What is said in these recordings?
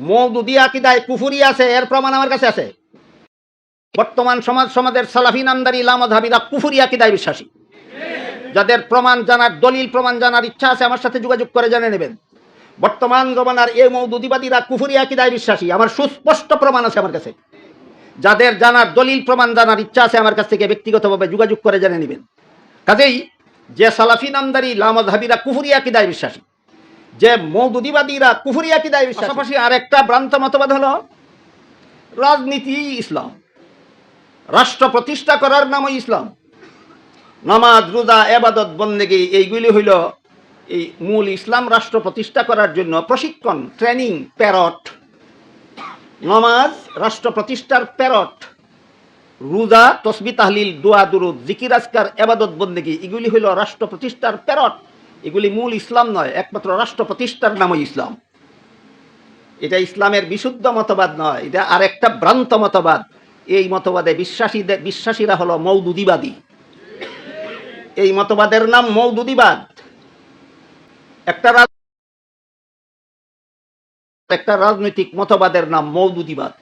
মওদুদি আকীদায় কুফরি আছে, এর প্রমাণ আমার কাছে আছে। বর্তমান সমাজের সালাফি নামদারি লামাযহাবীরা কুফরি আকীদায় বিশ্বাসী। যাদের প্রমাণ জানার, দলিল প্রমাণ জানার ইচ্ছা আছে আমার সাথে যোগাযোগ করে জেনে নেবেন। বর্তমান জমানার এই মওদুদিবাদীরা কুফরি আকীদায় বিশ্বাসী, আমার সুস্পষ্ট প্রমাণ আছে আমার কাছে। যাদের জানার, দলিল প্রমাণ জানার ইচ্ছা আছে আমার কাছ থেকে ব্যক্তিগতভাবে যোগাযোগ করে জেনে নেবেন। কাজেই যে সালাফি নামদারি লামাযহাবীরা কুফরি আকীদায় বিশ্বাসী, যে মওদুদিবাদীরা কুফরি আকীদায় বিশ্বাসী, পাশাপাশি আরেকটা ভ্রান্ত মতবাদ হলো রাজনীতি ইসলাম, রাষ্ট্র প্রতিষ্ঠা করার নামই ইসলাম। নামাজ, রোজা, ইবাদত, বন্দেগী এইগুলি হইল এই মূল ইসলাম রাষ্ট্র প্রতিষ্ঠা করার জন্য প্রশিক্ষণ, ট্রেনিং, প্যারট। নামাজ রাষ্ট্র প্রতিষ্ঠার প্যারট, রোজা, তসবিহ, তাহলিল, দোয়া, দুরুদ, জিকির, আজকার, ইবাদত, বন্দেগী এগুলি হইল রাষ্ট্র প্রতিষ্ঠার প্যারট। এগুলি মূল ইসলাম নয়, একমাত্র রাষ্ট্র প্রতিষ্ঠার নামই ইসলাম। এটা ইসলামের বিশুদ্ধ মতবাদ নয়, এটা আরেকটা ভ্রান্ত মতবাদ। এই মতবাদে বিশ্বাসীরা হলো মওদুদিবাদী। এই মতবাদের নাম মওদুদিবাদ। একটা রাজনৈতিক মতবাদের নাম মওদুদিবাদ।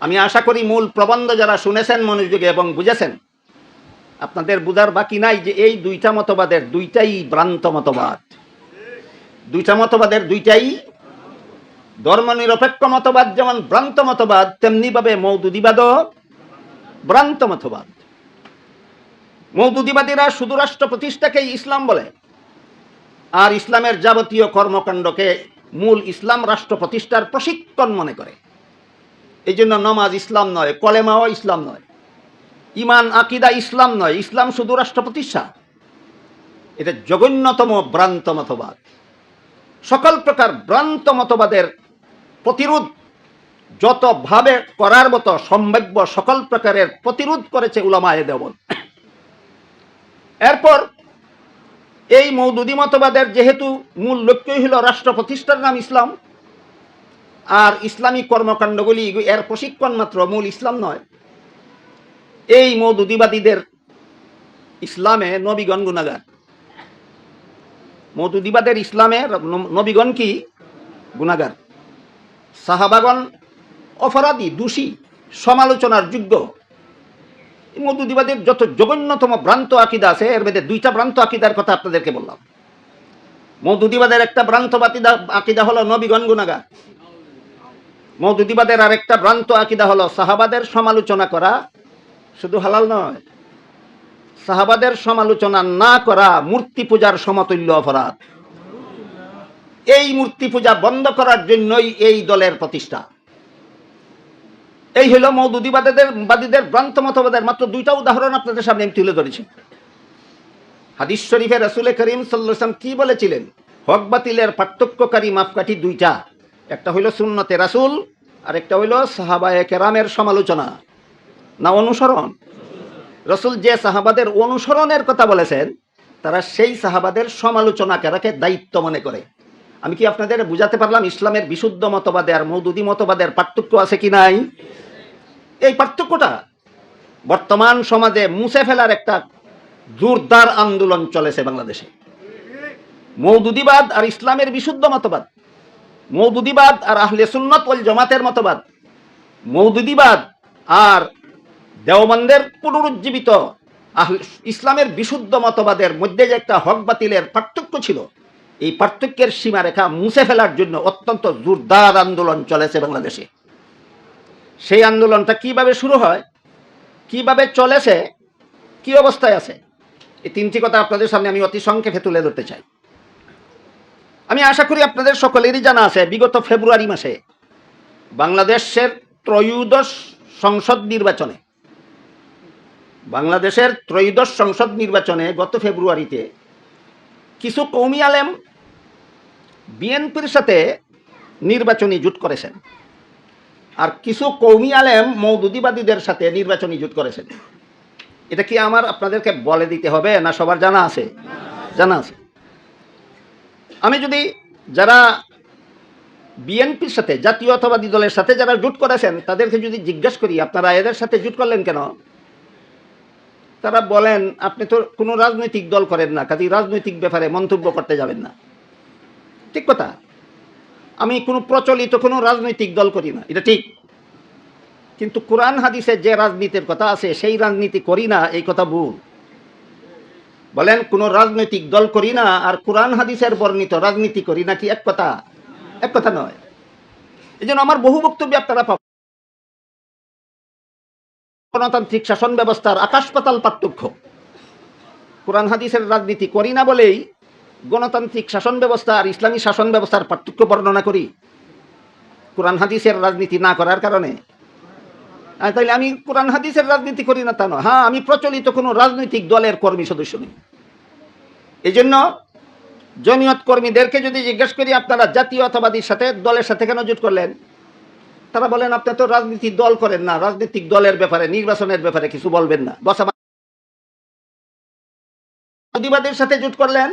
আমি আশা করি মূল প্রবন্ধ যারা শুনেছেন মনোযোগে এবং বুঝেছেন, আপনাদের বুঝার বাকি নাই যে এই দুইটা মতবাদের দুইটাই ভ্রান্ত মতবাদ। দুইটা মতবাদের দুইটাই ধর্মনিরপেক্ষ মতবাদ যেমন ভ্রান্ত মতবাদ, তেমনিভাবে মওদুদিবাদও ভ্রান্ত মতবাদ। মওদুদিবাদীরা শুধু রাষ্ট্র প্রতিষ্ঠাকেই ইসলাম বলে, আর ইসলামের যাবতীয় কর্মকাণ্ডকে মূল ইসলাম রাষ্ট্র প্রতিষ্ঠার প্রশিক্ষণ মনে করে। এই জন্য নামাজ ইসলাম নয়, কলেমাও ইসলাম নয়, ঈমান আকীদা ইসলাম নয়, ইসলাম শুধু রাষ্ট্র প্রতিষ্ঠা। এটা জঘন্যতম ভ্রান্ত মতবাদ। সকল প্রকার ভ্রান্ত মতবাদের প্রতিরোধ যতভাবে করার মতো সম্ভাব্য সকল প্রকারের প্রতিরোধ করেছে উলামায়ে দেওবন্দ। এরপর এই মওদুদি মতবাদের যেহেতু মূল লক্ষ্যই হলো রাষ্ট্র প্রতিষ্ঠার নাম ইসলাম, আর ইসলামী কর্মকাণ্ডগুলি এর প্রশিক্ষণ মাত্র, মূল ইসলাম নয়। এই মওদুদিবাদীদের ইসলামে নবীগণ গুনাহগার। মওদুদিবাদের ইসলামে নবীগণ কি গুনাহগার, সাহাবাগণ অপরাধী, দোষী, সমালোচনার যোগ্য। মওদুদিবাদের যত জঘন্যতম ভ্রান্ত আকীদা আছে, এর মধ্যে দুইটা ভ্রান্ত আকীদার কথা আপনাদেরকে বললাম। মওদুদিবাদের একটা ভ্রান্ত আকীদা হলো নবীগণ গুনাহগার। মওদুদিবাদের আরেকটা ভ্রান্ত আকীদা হলো সাহাবাদের সমালোচনা করা শুধু হালাল নয়, সাহাবাদের সমালোচনা না করা মূর্তি পূজার সমতুল্য অপরাধ। এই মূর্তি পূজা বন্ধ করার জন্যই এই দলের প্রতিষ্ঠা। এই হলো মওদুদিবাদীদের ভ্রান্ত মতবাদের মাত্র দুইটা উদাহরণ আপনাদের সামনে আমি তুলে ধরেছি। হাদিস শরীফে রাসূল করিম সাল্লাল্লাহু আলাইহি ওয়াসাল্লাম কি বলেছিলেন? হক বাতিলের পার্থক্যকারী মাপকাঠি দুইটা, একটা হইল সুন্নতে রাসূল, আর একটা হইল সাহাবায়ে কেরামের সমালোচনা না অনুসরণ। রাসূল যে সাহাবাদের অনুসরণের কথা বলেছেন, তারা সেই সাহাবাদের সমালোচনা করাকে দায়িত্ব মনে করে। আমি কি আপনাদের বুঝাতে পারলাম ইসলামের বিশুদ্ধ মতবাদে আর মওদুদি মতবাদের পার্থক্য আছে কি নাই? এই পার্থক্যটা বর্তমান সমাজে মুছে ফেলার একটা জোরদার আন্দোলন চলেছে বাংলাদেশে। মওদুদিবাদ আর ইসলামের বিশুদ্ধ মতবাদ, মওদুদিবাদ আর আহলে সুন্নাত ওয়াল জামাতের মতবাদ, মওদুদিবাদ আর দেওবন্দের পুনরুজ্জীবিত ইসলামের বিশুদ্ধ মতবাদের মধ্যে যে একটা হক বাতিলের পার্থক্য ছিল, এই পার্থক্যের সীমারেখা মুছে ফেলার জন্য অত্যন্ত জোরদার আন্দোলন চলেছে বাংলাদেশে। সেই আন্দোলনটা কিভাবে শুরু হয়, কিভাবে চলেছে, কি অবস্থায় আছে, এই তিনটি কথা আপনাদের সামনে আমি অতি সংক্ষেপে তুলে ধরতে চাই। আমি আশা করি আপনাদের সকলেরই জানা আছে, বিগত ফেব্রুয়ারি মাসে বাংলাদেশের ত্রয়োদশ সংসদ নির্বাচনে, বাংলাদেশের ত্রয়োদশ সংসদ নির্বাচনে গত ফেব্রুয়ারিতে কিছু কওমি আলেম বিএনপির সাথে নির্বাচনী জোট করেছেন, আর কিছু কওমি আলেম মওদুদিবাদীদের সাথে নির্বাচনী জোট করেছেন। এটা কি আমার আপনাদেরকে বলে দিতে হবে না সবার জানা আছে? জানা আছে। আমি যদি যারা বিএনপির সাথে, জাতীয়তাবাদী দলের সাথে যারা জোট করেছেন, তাদেরকে যদি জিজ্ঞাসা করি আপনারা এদের সাথে জোট করলেন কেন, তারা বলেন আপনি তো কোনো রাজনৈতিক দল করেন না, কাজেই রাজনৈতিক ব্যাপারে মন্তব্য করতে যাবেন না। ঠিক কথা। আমি কোনো প্রচলিত কোনো রাজনৈতিক দল করি না, এটা ঠিক। কিন্তু কোরআন হাদিসে যে রাজনীতির কথা আছে সেই রাজনীতি করি না, এই কথা ভুল। বলেন কোনো রাজনৈতিক দল করি না আর কোরআন হাদিসের বর্ণিত রাজনীতি করি না কি এক কথা? এক কথা নয়। এই জন্য আমার বহু বক্তব্য আপনারা পাবেন। গণতান্ত্রিক শাসন ব্যবস্থার আকাশ পাতাল পার্থক্য। কোরআন হাদিসের রাজনীতি করি না বলেই গণতান্ত্রিক শাসন ব্যবস্থা আর ইসলামী শাসন ব্যবস্থার পার্থক্য বর্ণনা করি কোরআন হাদিসের রাজনীতি না করার কারণে। তাইলে আমি কোরআন হাদিসের রাজনীতি করি না তা নয়। হ্যাঁ, আমি প্রচলিত কোনো রাজনৈতিক দলের কর্মী সদস্য নই। এই জন্য জমিয়ত কর্মীদেরকে যদি জিজ্ঞেস করি আপনারা জাতীয়তাবাদীর সাথে দলের সাথে কেন জোট করলেন, তারা বলেন আপনি তো রাজনীতিক দল করেন না, রাজনৈতিক দলের ব্যাপারে নির্বাচনের ব্যাপারে কিছু বলবেন না। মৌদুদিবাদের সাথে জোট করলেন,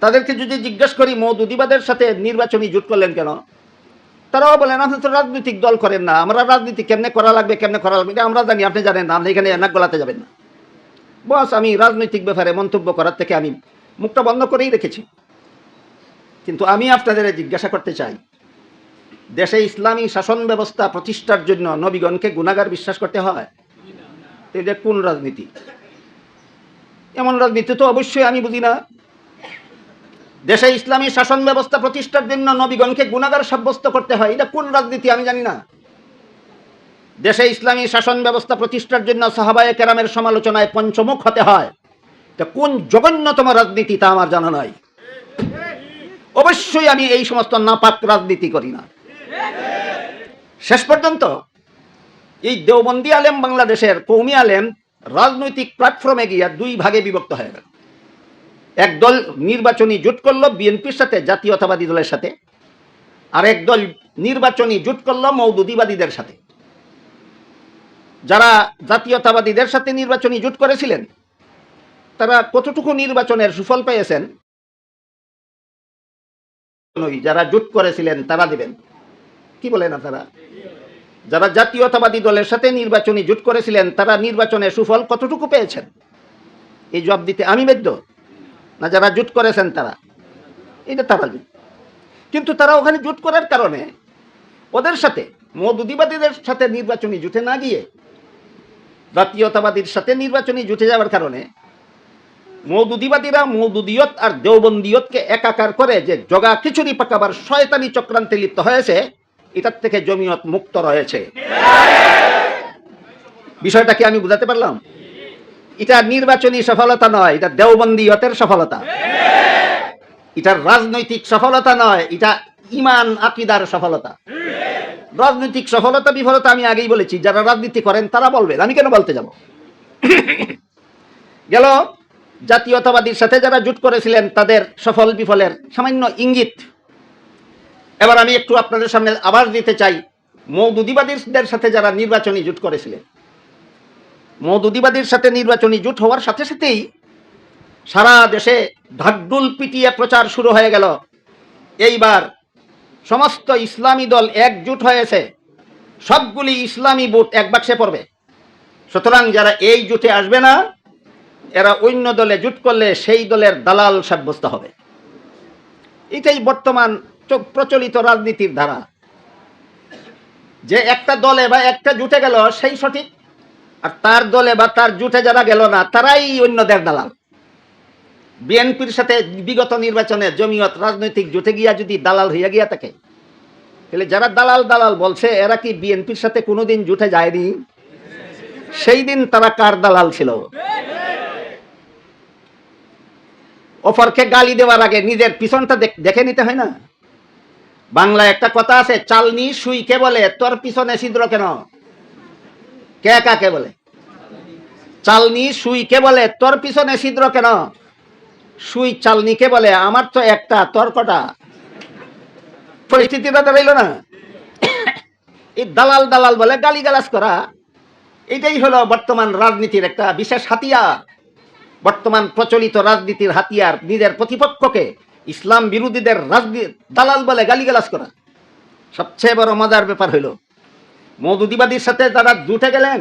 তাদেরকে যদি জিজ্ঞেস করি মৌদুদিবাদের সাথে নির্বাচনী জোট করলেন কেন, তারাও বলেন আপনি তো রাজনৈতিক দল করেন না, আমরা রাজনীতি কেমনে করা লাগবে এটা আমরা জানি, আপনি জানেন না, আপনি এখানে নাক গলাতে যাবেন না। বস, আমি রাজনৈতিক ব্যাপারে মন্তব্য করার থেকে আমি মুখটা বন্ধ করেই রেখেছি। কিন্তু আমি আপনাদের জিজ্ঞাসা করতে চাই, দেশে ইসলামী শাসন ব্যবস্থা প্রতিষ্ঠার জন্য নবীগণকে গুনাহগার বিশ্বাস করতে হয়? এটা কোন রাজনীতি? এমন রাজনীতি তো অবশ্যই আমি বুঝি না। দেশে ইসলামী শাসন ব্যবস্থা প্রতিষ্ঠার জন্য নবীগণকে গুনাহগার সাব্যস্ত করতে হয়, এটা কোন রাজনীতি আমি জানি না। দেশে ইসলামী শাসন ব্যবস্থা প্রতিষ্ঠার জন্য সাহাবায়ে কেরামের সমালোচনায় পঞ্চমুখ হতে হয়, এটা কোন জঘন্যতম রাজনীতি তা আমার জানা নাই। অবশ্যই আমি এই সমস্ত নাপাক রাজনীতি করি না। শেষ পর্যন্ত এই দেওবন্দি আলেম বাংলাদেশের কৌমি আলেম রাজনৈতিক প্ল্যাটফর্মে গিয়া দুই ভাগে বিভক্ত হয়ে গেল। এক দল নির্বাচনী জোট করলো বিএনপির সাথে, জাতীয়তাবাদী দলের সাথে, আর এক দল নির্বাচনী জোট করলো মওদুদিবাদীদের সাথে। যারা জাতীয়তাবাদীদের সাথে নির্বাচনী জোট করেছিলেন তারা কতটুকু নির্বাচনের সুফল পেয়েছেন যারা জোট করেছিলেন তারা দিবেন। কি বলেন আপনারা? যারা জাতীয়তাবাদী দলের সাথে নির্বাচনী জোট করেছিলেন তারা নির্বাচনের সুফল কতটুকু পেয়েছেন এই জবাব দিতে আমি বাধ্য, না যারা জোট করেছেন তারা? এটা তারা। কিন্তু তারা ওখানে জোট করার কারণে ওদের সাথে মওদুদিবাদীদের সাথে নির্বাচনী জোটে না গিয়ে জাতীয়তাবাদীর সাথে নির্বাচনী জোটে যাওয়ার কারণে মওদুদিবাদীরা মওদুদিয়ত আর দেওবন্দিয়তকে একাকার করে যে জগা খিচুড়ি পাকাবার শয়তানি চক্রান্তে লিপ্ত হয়েছে, এটার থেকে জমিয়ত মুক্ত রয়েছে। বিষয়টা কি আমি বুঝাতে পারলাম? এটা নির্বাচনী সফলতা নয়, এটা দেওবন্দিয়তের সফলতা। এটা রাজনৈতিক সফলতা নয়, এটা ঈমান আকীদার সফলতা। রাজনৈতিক সফলতা বিফলতা আমি আগেই বলেছি, যারা রাজনীতি করেন তারা বলবেন, আমি কেন বলতে যাব। গেল জাতীয়তাবাদীর সাথে যারা জোট করেছিলেন তাদের সফল বিফলের সামান্য ইঙ্গিত। এবার আমি একটু আপনাদের সামনে আবার দিতে চাই মওদুদিবাদীদের সাথে যারা নির্বাচনী জোট করেছিলেন। মওদুদিবাদীর সাথে নির্বাচনী জোট হওয়ার সাথে সাথেই সারা দেশে ঢাকঢোল পিটিয়ে প্রচার শুরু হয়ে গেল, এইবার সমস্ত ইসলামী দল একজোট হয়েছে, সবগুলি ইসলামী ভোট এক বাক্সে পড়বে। সুতরাং যারা এই জোটে আসবে না এরা অন্য দলে জোট করলে সেই দলের দালাল সাব্যস্ত হবে। এটাই বর্তমান প্রচলিত রাজনীতির ধারা, যে একটা দলে বা একটা জোটে গেল সেই সঠিক, আর তার দলে বা তার জোটে যারা গেল না তারাই অন্যদের দালাল। বিএনপির সাথে বিগত নির্বাচনে জমিয়ত রাজনৈতিক জোটে গিয়া যদি দালাল হইয়া গিয়া থাকে, তাহলে যারা দালাল দালাল বলছে এরা কি বিএনপির সাথে কোনোদিন জোটে যায়নি? সেই দিন তারা কার দালাল ছিল? অপরকে গালি দেওয়ার আগে নিজের পিছনটা দেখে নিতে হয় না? বাংলা একটা কথা আছে, চালনি সুইকে বলে তোর পিছনে ছিদ্র কেন? কে কাকে বলে? চালনি সুইকে বলে তোর পিছনে ছিদ্র কেন? সুই চালনিকে বলে আমার তো একটা, তোর কটা? পরিস্থিতিটা দাঁড়াইল না? এই দালাল দালাল বলে গালিগালাজ করা, এটাই হলো বর্তমান রাজনীতির একটা বিশেষ হাতিয়ার। বর্তমান প্রচলিত রাজনীতির হাতিয়ার নিজের প্রতিপক্ষকে ইসলাম বিরোধীদের দালাল বলে গালিগালাজ করা। সবচেয়ে বড় মজার ব্যাপার হইল মওদুদিবাদীর সাথে তারা জোটে গেলেন,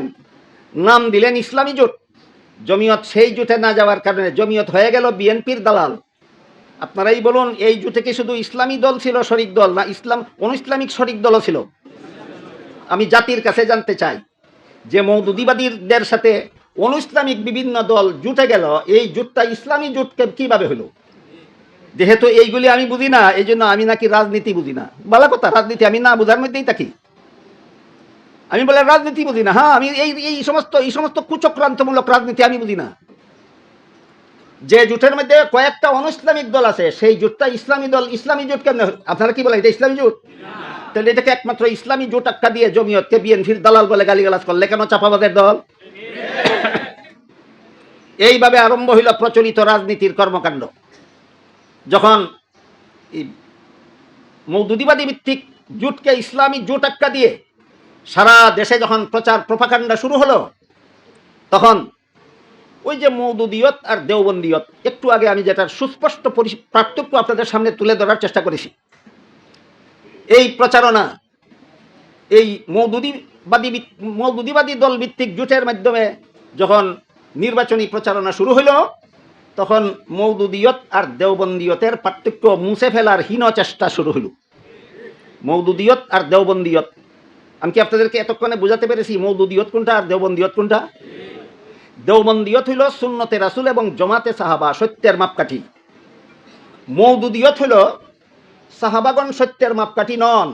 নাম দিলেন ইসলামী জোট। জমিয়ত সেই জোটে না যাওয়ার কারণে জমিয়ত হয়ে গেল বিএনপির দালাল। আপনারাই বলুন, এই জোটে কি শুধু ইসলামী দল ছিল শরিক দল, না অনইসলামিক শরিক দলও ছিল? আমি জাতির কাছে জানতে চাই যে মওদুদিবাদীদের সাথে অনইসলামিক বিভিন্ন দল জুটে গেল, এই জোটটা ইসলামী জোট কিভাবে হলো? যেহেতু এইগুলি আমি বুঝি না, এই জন্য আমি নাকি রাজনীতি বুঝি না। বলা কথা, রাজনীতি আমি না বুঝার মধ্যেই থাকি। আমি বলে রাজনীতি বুঝি না। হ্যাঁ, আমি এই সমস্ত কুচক্রান্তমূলক রাজনীতি আমি বুঝি না। যে জোটের মধ্যে কয়েকটা অনইসলামিক দল আছে, সেই জোটটা ইসলামী দল। ইসলামী জোট কেমন? আপনারা কি বলেন এটা ইসলামী জোট? তাহলে এটাকে একমাত্র ইসলামী জোট আখ্যা দিয়ে জমিয়তকে বিএনপির দালাল বলে গালিগালাজ করলে কেন? চাপাবাদের দল। এইভাবে আরম্ভ হইল প্রচলিত রাজনীতির কর্মকাণ্ড। যখন মওদুদিবাদী ভিত্তিক জোটকে ইসলামী জোট আখ্যা দিয়ে সারা দেশে যখন প্রচার প্রপাগান্ডা শুরু হলো, তখন ওই যে মওদুদিয়ত আর দেওবন্দিয়ত, একটু আগে আমি যেটার সুস্পষ্ট পার্থক্য আপনাদের সামনে তুলে ধরার চেষ্টা করেছি, এই প্রচারণা এই মওদুদিবাদী দল ভিত্তিক জোটের মাধ্যমে যখন নির্বাচনী প্রচারণা শুরু হইল, তখন মওদুদিয়ত আর দেওবন্দিয়তের পার্থক্য মুছে ফেলার হীন চেষ্টা শুরু হইল। মওদুদিয়ত আর দেওবন্দিয়ত, আমি কি আপনাদেরকে এতক্ষণে বুঝাতে পেরেছি মওদুদিয়ত কোনটা আর দেওবন্দিয়ত কোনটা? দেওবন্দিয়ত হইল সুন্নতে রাসূল এবং জমাতে সাহাবা, সত্যের মাপকাঠি। মওদুদিয়ত হইল সাহাবাগণ সত্যের মাপকাঠি নন,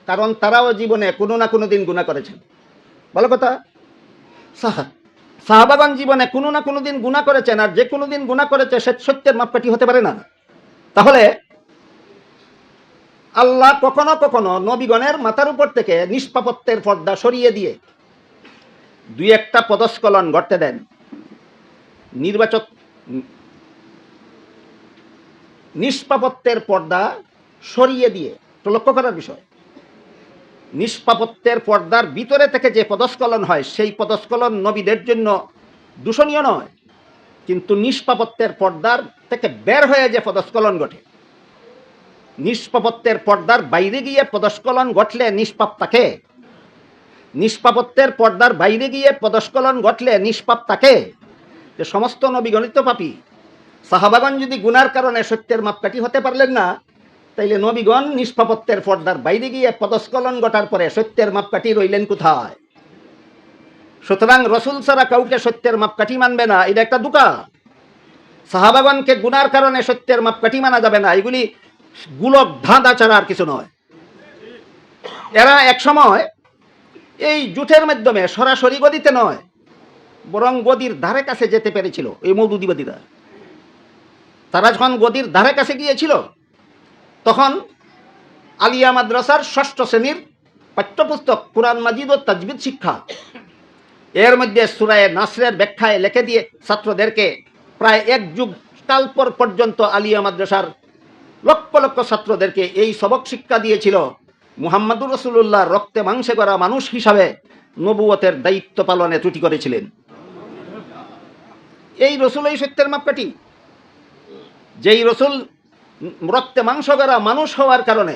কারণ তারাও জীবনে কোনো না কোনো দিন গুনাহ করেছেন। ভালো কথা, সাহাবাগণ জীবনে কোনো না কোনো দিন গুনাহ করেছেন, আর যে কোনো দিন গুনাহ করেছে সে সত্যের মাপকাঠি হতে পারে না। তাহলে আল্লাহ কখনো কখনো নবীগণের মাথার উপর থেকে নিষ্পাপত্বের পর্দা সরিয়ে দিয়ে দুই একটা পদস্খলন ঘটতে দেন। নিষ্পাপত্বের পর্দা সরিয়ে দিয়ে, তো লক্ষ্য করার বিষয়, নিষ্পাপত্বের পর্দার ভিতরে থেকে যে পদস্খলন হয়, সেই পদস্খলন নবীদের জন্য দূষণীয় নয়, কিন্তু নিষ্পাপত্বের পর্দার থেকে বের হয়ে যে পদস্খলন ঘটে, নিষ্পাপত্বের পর্দার বাইরে গিয়ে পদস্খলন ঘটলে নিষ্পাপ তাকে, নিষ্পাপত্বের পর্দার বাইরে গিয়ে পদস্খলন ঘটলে নিষ্পাপ তাকে। যে সমস্ত নবীগণিত পাপী, সাহাবাগণ যদি গুনার কারণে সত্যের মাপকাঠি হতে পারলেন না, তাইলে নবীগণ নিষ্পাপত্বের পর্দার বাইরে গিয়ে পদস্খলন ঘটার পরে সত্যের মাপকাঠি রইলেন কোথায়? সুতরাং রসুল ছাড়া কাউকে সত্যের মাপকাঠি মানবে না, এটা একটা দুকা। সাহাবাগণকে গুনার কারণে সত্যের মাপকাঠি মানা যাবে না, এগুলি গুলক ধাঁধা ছাড়া আর কিছু নয়। এরা এক সময় এই জোটের মাধ্যমে সরাসরি গদিতে নয়, বরং গদির ধারে কাছে যেতে পেরেছিল। এই মওদুদিবাদীরা, তারা যখন গদির ধারে কাছে গিয়েছিল, তখন আলিয়া মাদ্রাসার 6ষ্ঠ শ্রেণীর পাঠ্যপুস্তক কুরআন মাজিদ ও তাজবিদ শিক্ষা, এর মধ্যে সূরা নাসরের ব্যাখ্যায় লিখে দিয়ে ছাত্রদেরকে প্রায় এক যুগ কাল পর্যন্ত আলিয়া মাদ্রাসার লক্ষ লক্ষ ছাত্রদেরকে এই সবক শিক্ষা দিয়েছিল মুহাম্মদুর রাসূলুল্লাহ রক্তে মাংসে করা মানুষ হিসাবে নবুয়তের দায়িত্ব পালনে ত্রুটি করেছিলেন। এই রসুল এই সত্যের মাপকাঠি। যেই রসুল রক্তে মাংস করা মানুষ হওয়ার কারণে,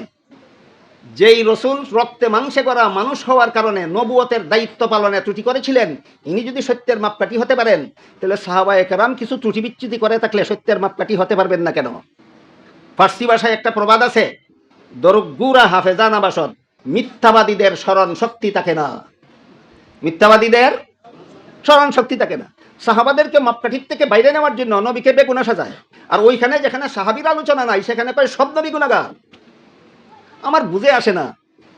যেই রসুল রক্তে মাংসে করা মানুষ হওয়ার কারণে নবুয়তের দায়িত্ব পালনে ত্রুটি করেছিলেন, ইনি যদি সত্যের মাপকাঠি হতে পারেন, তাহলে সাহাবায়ে কেরাম কিছু ত্রুটি বিচ্যুতি করে থাকলে সত্যের মাপকাঠি হতে পারবেন না কেন? ফার্সি ভাষায় একটা প্রবাদ আছে, দরুগুরা হাফেজানা বাসদ, মিথ্যাবাদীদের স্মরণ শক্তি থাকে না। মিথ্যাবাদীদের স্মরণ শক্তি থাকে না। সাহাবাদেরকে মাপকাঠির থেকে বাইরে নেওয়ার জন্য নবীকে বেগুনা সাজায়, আর ওইখানে যেখানে সাহাবীর আলোচনা নাই, সেখানে কয় সব নবী গুনাহগার। আমার বুঝে আসে না,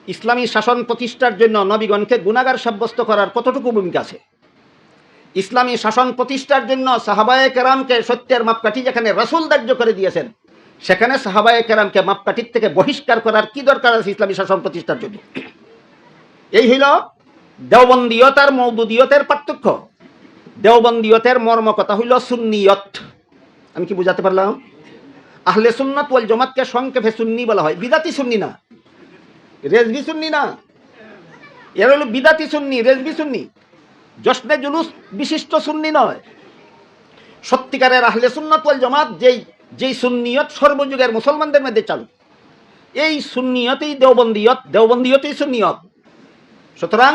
ইসলামী শাসন প্রতিষ্ঠার জন্য নবীগণকে গুনাহগার সাব্যস্ত করার কতটুকু ভূমিকা আছে? ইসলামী শাসন প্রতিষ্ঠার জন্য সাহাবায়ে কেরামকে সত্যের মাপকাঠি যেখানে রাসূল ধার্য করে দিয়েছেন, সেখানে সাহাবায়ে কেরামকে মাপকাঠির থেকে বহিষ্কার করার কি দরকার আছে ইসলামী শাসন প্রতিষ্ঠার জন্য? এই হইল দেওবন্দিয়ত আর মওদুদিয়তের পার্থক্য। দেওবন্দিয়তের মর্ম কথা হইল সুন্নিয়ত। আমি কি বুঝাতে পারলাম? আহলে সুন্নাত ওয়াল জামাতকে সংক্ষেপে সুন্নি বলা হয়, বিদাতি সুন্নি না, রেজভি সুন্নি না। এর হলো বিদাতি সুন্নি, রেজভি সুন্নি, জশ্নে জুলুস বিশিষ্ট সুন্নি নয়। সত্যিকারের আহলে সুন্নাত ওয়াল জামাত যেই সুন্নিয়ত সর্বযুগের মুসলমানদের মধ্যে চালু, এই সুন্নিয়তেই দেওবন্দিয়ত, দেওবন্দিয়তেই সুন্নিয়ত। সুতরাং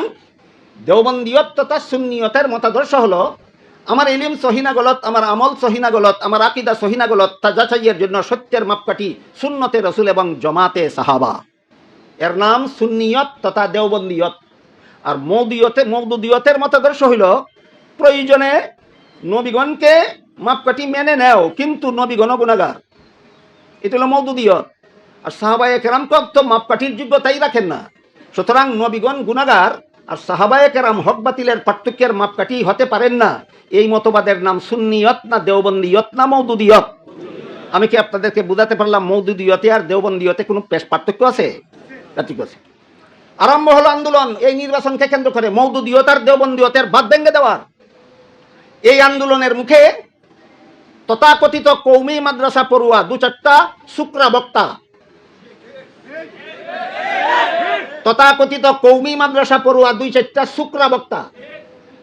দেওবন্দিয়ত তথা সুন্নিয়তের মতাদর্শ হলো আমার ইলিম সহিনা গলত, আমার আমল সহিনা গলত, আমার আকিদা সহিনা গলত, তা যাচাইয়ের জন্য সত্যের মাপকাঠি সুন্নতে রসুল এবং জমাতে সাহাবা। এর নাম সুন্নিয়ত তথা দেওবন্দিয়ত। আর মওদুদিয়তের মতাদর্শ হইল প্রয়োজনে নবীগণকে মাপকাঠি মেনে নেও, কিন্তু নবীগণ গুনাহগার। এটা হলো মওদুদিয়ত। আর সাহাবায়ে কেরাম তো মাপকাঠির যোগ্যতাই রাখেন না। সুতরাং নবীগণ গুনাহগার আর সাহাবায়ে কেরাম হক বাতিলের পার্থক্যের মাপকাঠি হতে পারেন না। এই মতবাদের নাম সুন্নিয়ত না দেওবন্দিয়ত না মওদুদিয়ত? আমি কি আপনাদেরকে বুঝাতে পারলাম মওদুদিয়তে আর দেওবন্দিয়তে কোনো পার্থক্য আছে? ঠিক আছে। আরম্ভ হলো আন্দোলন এই নির্বাচনকে কেন্দ্র করে মওদুদিয়ত আর দেওবন্দিয়তের বাদ ভেঙে দেওয়ার। এই আন্দোলনের মুখে তথাকথিত কৌমি মাদ্রাসা পড়ুয়া দু চারটা শুকরা বক্তা, তথাকথিত কৌমি মাদ্রাসা পড়ুয়া দুই চারটা শুকরা বক্তা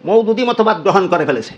মওদুদি মতবাদ গ্রহণ করে ফেলেছে।